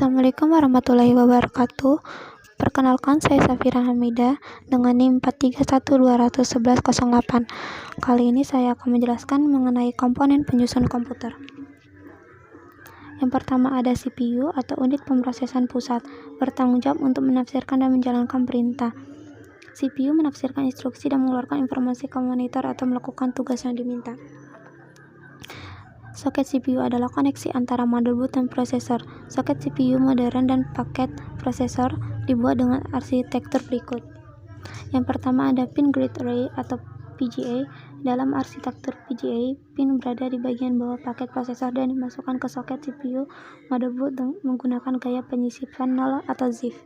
Assalamualaikum warahmatullahi wabarakatuh. Perkenalkan, saya Safira Hamidah dengan NIM 431211008. Kali ini saya akan menjelaskan mengenai komponen penyusun komputer. Yang pertama ada CPU atau unit pemrosesan pusat, bertanggung jawab untuk menafsirkan dan menjalankan perintah. CPU menafsirkan instruksi dan mengeluarkan informasi ke monitor atau melakukan tugas yang diminta. Soket CPU adalah koneksi antara motherboard dan prosesor. Soket CPU modern dan paket prosesor dibuat dengan arsitektur berikut. Yang pertama ada pin grid array atau PGA. Dalam arsitektur PGA, pin berada di bagian bawah paket prosesor dan dimasukkan ke soket CPU motherboard menggunakan gaya penyisipan 0 atau ZIF.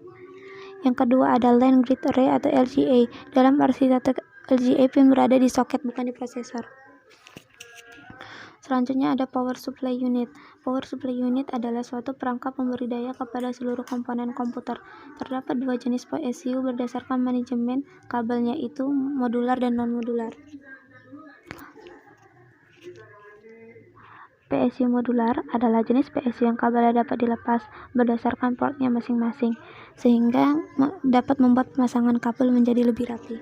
Yang kedua ada LAN grid array atau LGA. Dalam arsitektur LGA, pin berada di soket bukan di prosesor. Selanjutnya ada power supply unit. Power supply unit adalah suatu perangkat pemberi daya kepada seluruh komponen komputer. Terdapat dua jenis PSU berdasarkan manajemen kabelnya, yaitu modular dan non-modular. PSU modular adalah jenis PSU yang kabelnya dapat dilepas berdasarkan portnya masing-masing, sehingga dapat membuat pemasangan kabel menjadi lebih rapi.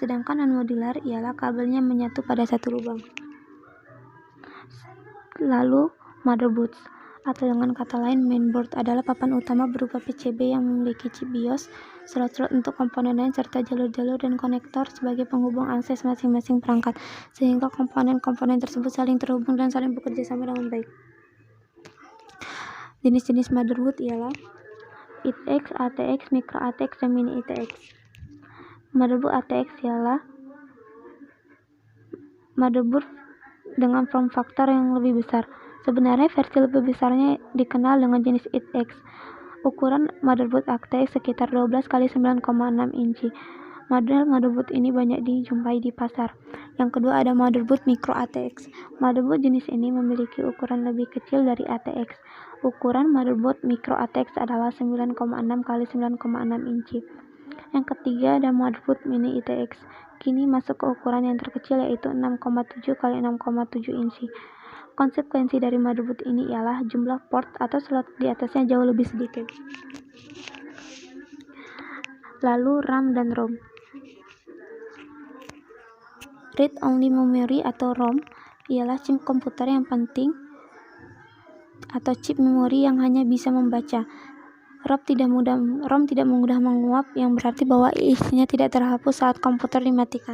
Sedangkan non-modular ialah kabelnya menyatu pada satu lubang. Lalu motherboard, atau dengan kata lain mainboard, adalah papan utama berupa PCB yang memiliki chip BIOS, slot-slot untuk komponen lain, serta jalur-jalur dan konektor sebagai penghubung akses masing-masing perangkat, sehingga komponen-komponen tersebut saling terhubung dan saling bekerja sama dengan baik. Jenis-jenis motherboard ialah ITX, ATX, Micro ATX, dan Mini ITX. Motherboard ATX ialah motherboard dengan form factor yang lebih besar. Sebenarnya versi lebih besarnya dikenal dengan jenis ITX. Ukuran motherboard ATX sekitar 12 x 9,6 inci. Model motherboard ini banyak dijumpai di pasar. Yang kedua ada motherboard Micro ATX. Motherboard jenis ini memiliki ukuran lebih kecil dari ATX. Ukuran motherboard Micro ATX adalah 9,6 x 9,6 inci. Yang ketiga ada motherboard Mini ITX. Kini masuk ke ukuran yang terkecil, yaitu 6,7 x 6,7 inci. Konsekuensi dari motherboard ini ialah jumlah port atau slot di atasnya jauh lebih sedikit. Lalu RAM dan ROM. Read Only Memory atau ROM ialah chip komputer yang penting atau chip memori yang hanya bisa membaca. ROM tidak mudah menguap, yang berarti bahwa isinya tidak terhapus saat komputer dimatikan.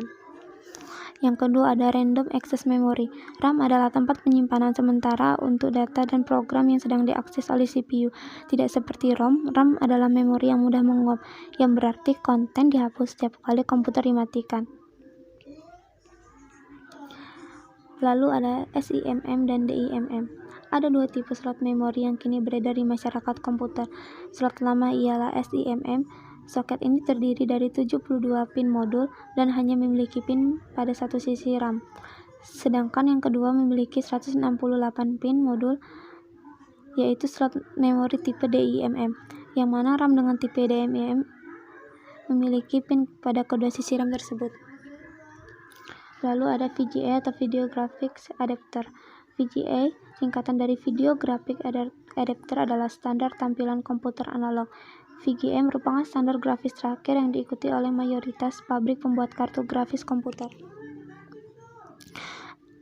Yang kedua ada Random Access Memory. RAM adalah tempat penyimpanan sementara untuk data dan program yang sedang diakses oleh CPU. Tidak seperti ROM, RAM adalah memori yang mudah menguap, yang berarti konten dihapus setiap kali komputer dimatikan. Lalu ada SIMM dan DIMM. Ada dua tipe slot memori yang kini beredar di masyarakat komputer. Slot lama ialah SIMM. Soket ini terdiri dari 72 pin modul dan hanya memiliki pin pada satu sisi RAM. Sedangkan yang kedua memiliki 168 pin modul, yaitu slot memori tipe DIMM, yang mana RAM dengan tipe DIMM memiliki pin pada kedua sisi RAM tersebut. Lalu ada VGA atau Video Graphics Adapter. VGA singkatan dari Video Graphic Adapter adalah standar tampilan komputer analog. VGA merupakan standar grafis terakhir yang diikuti oleh mayoritas pabrik pembuat kartu grafis komputer.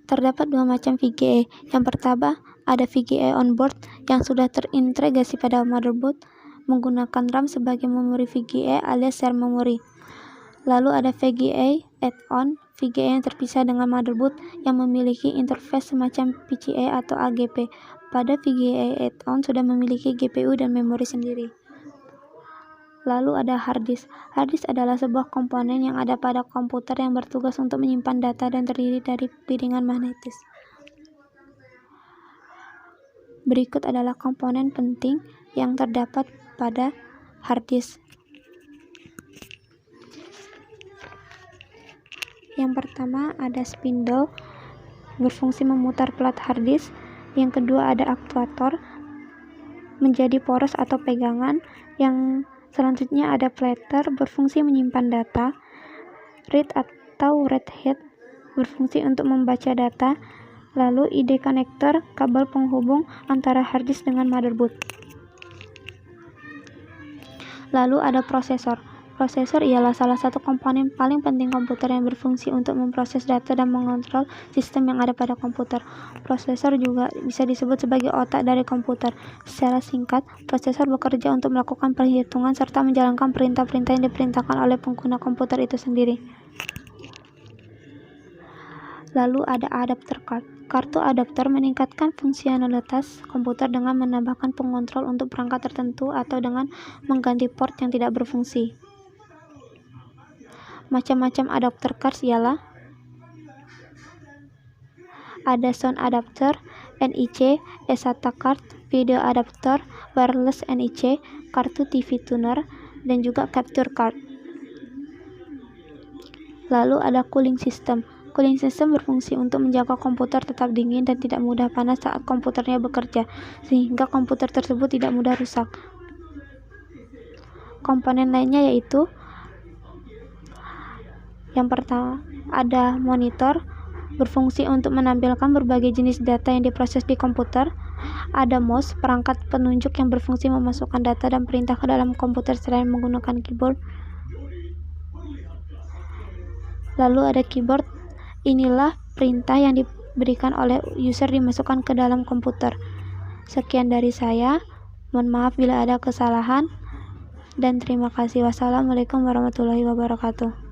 Terdapat dua macam VGA. Yang pertama ada VGA onboard yang sudah terintegrasi pada motherboard menggunakan RAM sebagai memori VGA alias share memory. Lalu ada VGA add-on, VGA yang terpisah dengan motherboard yang memiliki interface semacam PCIe atau AGP. Pada VGA add-on sudah memiliki GPU dan memori sendiri. Lalu ada hard disk. Hard disk adalah sebuah komponen yang ada pada komputer yang bertugas untuk menyimpan data dan terdiri dari piringan magnetis. Berikut adalah komponen penting yang terdapat pada hard disk. Yang pertama ada spindle, berfungsi memutar plat hard disk. Yang kedua ada aktuator, menjadi poros atau pegangan. Yang selanjutnya ada platter, berfungsi menyimpan data. Read atau read head, berfungsi untuk membaca data. Lalu ID connector, kabel penghubung antara hard disk dengan motherboard. Lalu ada prosesor. Prosesor ialah salah satu komponen paling penting komputer yang berfungsi untuk memproses data dan mengontrol sistem yang ada pada komputer. Prosesor juga bisa disebut sebagai otak dari komputer. Secara singkat, prosesor bekerja untuk melakukan perhitungan serta menjalankan perintah-perintah yang diperintahkan oleh pengguna komputer itu sendiri. Lalu ada adapter card. Kartu adapter meningkatkan fungsionalitas komputer dengan menambahkan pengontrol untuk perangkat tertentu atau dengan mengganti port yang tidak berfungsi. Macam-macam adapter cards ialah ada sound adapter, NIC, SATA card, video adapter, wireless NIC, kartu TV tuner, dan juga capture card. Lalu ada cooling system. Cooling system berfungsi untuk menjaga komputer tetap dingin dan tidak mudah panas saat komputernya bekerja, sehingga komputer tersebut tidak mudah rusak. Komponen lainnya yaitu yang pertama, ada monitor, berfungsi untuk menampilkan berbagai jenis data yang diproses di komputer. Ada mouse, perangkat penunjuk yang berfungsi memasukkan data dan perintah ke dalam komputer selain menggunakan keyboard. Lalu ada keyboard, inilah perintah yang diberikan oleh user dimasukkan ke dalam komputer. Sekian dari saya, mohon maaf bila ada kesalahan, dan terima kasih. Wassalamualaikum warahmatullahi wabarakatuh.